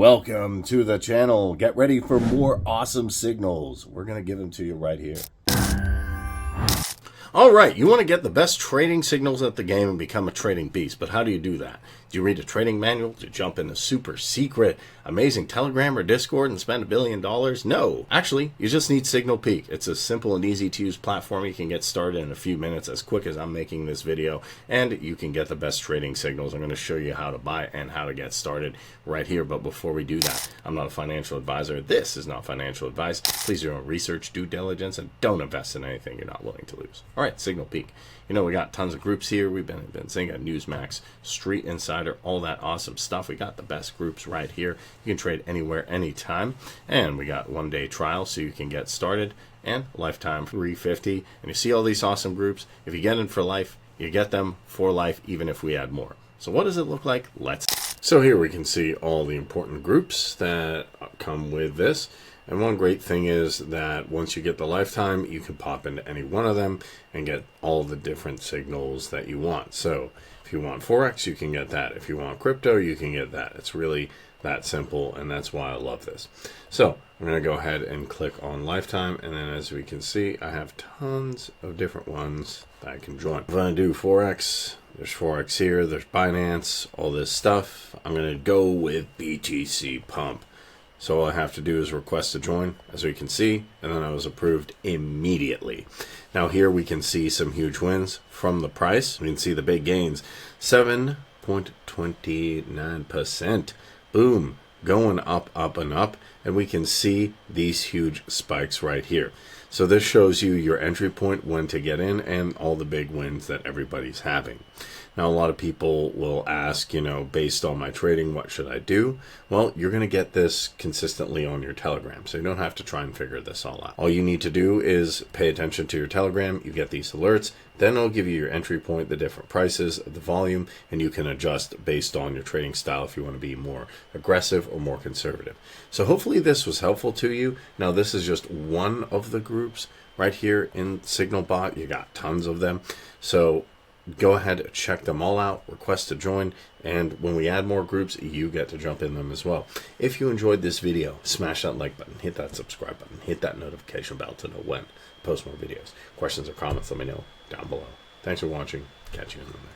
Welcome to the channel. Get ready for more awesome signals. We're going to give them to you right here. All right, you want to get the best trading signals at the game and become a trading beast, but how do you do that? Do you read a trading manual? Do you jump in a super secret, amazing Telegram or Discord and spend $1 billion? No. Actually, you just need SignalPeak. It's a simple and easy to use platform. You can get started in a few minutes, as quick as I'm making this video, and you can get the best trading signals. I'm going to show you how to buy and how to get started right here. But before we do that, I'm not a financial advisor. This is not financial advice. Please do your own research, due diligence, and don't invest in anything you're not willing to lose. All right, SignalPeak. You know, we got tons of groups here. We've been Zynga, Newsmax, Street Insider, all that awesome stuff. We got the best groups right here. You can trade anywhere, anytime. And we got one-day trial so you can get started, and lifetime $350. And you see all these awesome groups. If you get in for life, you get them for life, even if we add more. So what does it look like? So here we can see all the important groups that come with this. And one great thing is that once you get the lifetime, you can pop into any one of them and get all the different signals that you want. So if you want Forex, you can get that. If you want crypto, you can get that. It's really that simple, and that's why I love this. So I'm going to go ahead and click on lifetime, and then as we can see, I have tons of different ones that I can join. If I do Forex, there's Forex here, there's Binance, all this stuff. I'm going to go with BTC Pump. So all I have to do is request to join, as we can see, and then I was approved immediately. Now here we can see some huge wins from the price. We can see the big gains, 7.29%. Boom, going up, up, and up. And we can see these huge spikes right here. So this shows you your entry point, when to get in, and all the big wins that everybody's having. Now, a lot of people will ask, you know, based on my trading, what should I do? Well, you're going to get this consistently on your Telegram, so you don't have to try and figure this all out. All you need to do is pay attention to your Telegram. You get these alerts. Then it'll give you your entry point, the different prices, the volume, and you can adjust based on your trading style if you want to be more aggressive or more conservative. So hopefully this was helpful to you. Now, this is just one of the groups right here in SignalBot. You got tons of them. So go ahead and check them all out, request to join, and when we add more groups, you get to jump in them as well. If you enjoyed this video, smash that like button, hit that subscribe button, hit that notification bell to know when I post more videos. Questions or comments, let me know down below. Thanks for watching. Catch you in the next.